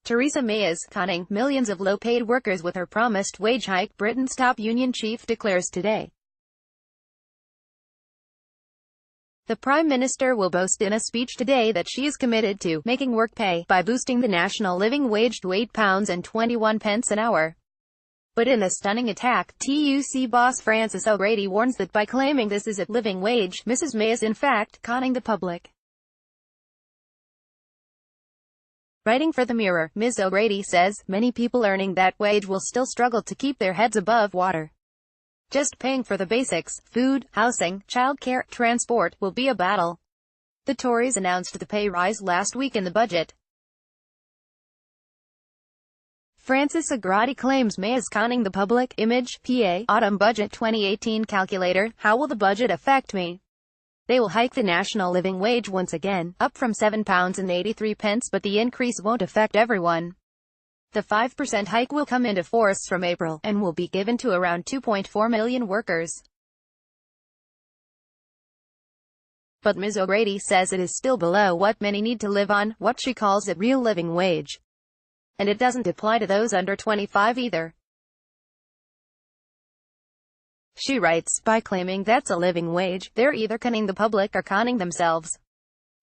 Theresa May is conning millions of low-paid workers with her promised wage hike, Britain's top union chief declares today. The Prime Minister will boast in a speech today that she is committed to making work pay by boosting the national living wage to £8.21 an hour. But in a stunning attack, TUC boss Frances O'Grady warns that by claiming this is a living wage, Mrs May is in fact conning the public. Writing for The Mirror, Ms. O'Grady says, many people earning that wage will still struggle to keep their heads above water. Just paying for the basics, food, housing, childcare, transport, will be a battle. The Tories announced the pay rise last week in the budget. Frances O'Grady claims May is conning the public. Image, PA, Autumn Budget 2018 Calculator. How will the budget affect me? They will hike the national living wage once again, up from £7.83, but the increase won't affect everyone. The 5% hike will come into force from April, and will be given to around 2.4 million workers. But Ms. O'Grady says it is still below what many need to live on, what she calls a real living wage. And it doesn't apply to those under 25 either. She writes, by claiming that's a living wage, they're either conning the public or conning themselves.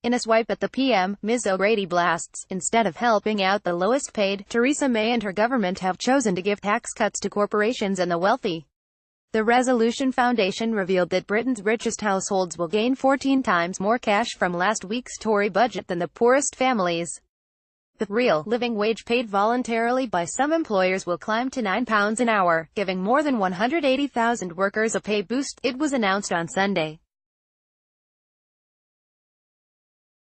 In a swipe at the PM, Ms. O'Grady blasts, instead of helping out the lowest paid, Theresa May and her government have chosen to give tax cuts to corporations and the wealthy. The Resolution Foundation revealed that Britain's richest households will gain 14 times more cash from last week's Tory budget than the poorest families. The real living wage paid voluntarily by some employers will climb to £9 an hour, giving more than 180,000 workers a pay boost, it was announced on Sunday.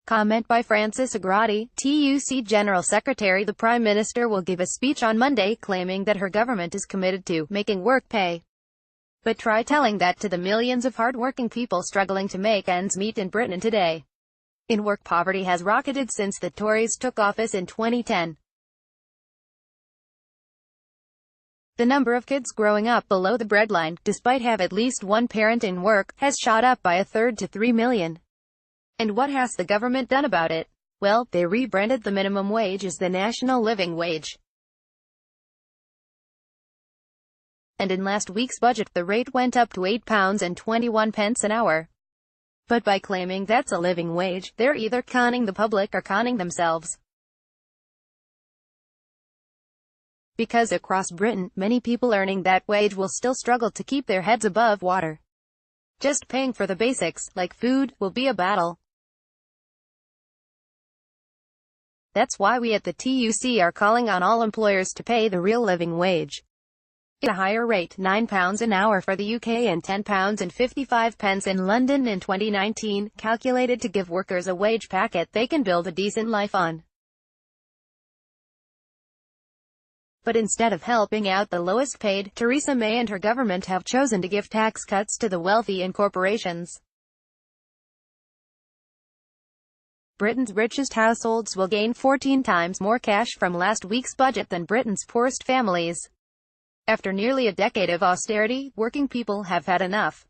Comment by Frances O'Grady, TUC General Secretary. The Prime Minister will give a speech on Monday claiming that her government is committed to making work pay. But try telling that to the millions of hard-working people struggling to make ends meet in Britain today. In-work poverty has rocketed since the Tories took office in 2010. The number of kids growing up below the breadline, despite have at least one parent in work, has shot up by a third to 3 million. And what has the government done about it? Well, they rebranded the minimum wage as the national living wage. And in last week's budget, the rate went up to £8.21 an hour. But by claiming that's a living wage, they're either conning the public or conning themselves. Because across Britain, many people earning that wage will still struggle to keep their heads above water. Just paying for the basics, like food, will be a battle. That's why we at the TUC are calling on all employers to pay the real living wage. At a higher rate, £9 an hour for the UK and £10.55 in London in 2019, calculated to give workers a wage packet they can build a decent life on. But instead of helping out the lowest paid, Theresa May and her government have chosen to give tax cuts to the wealthy and corporations. Britain's richest households will gain 14 times more cash from last week's budget than Britain's poorest families. After nearly a decade of austerity, working people have had enough.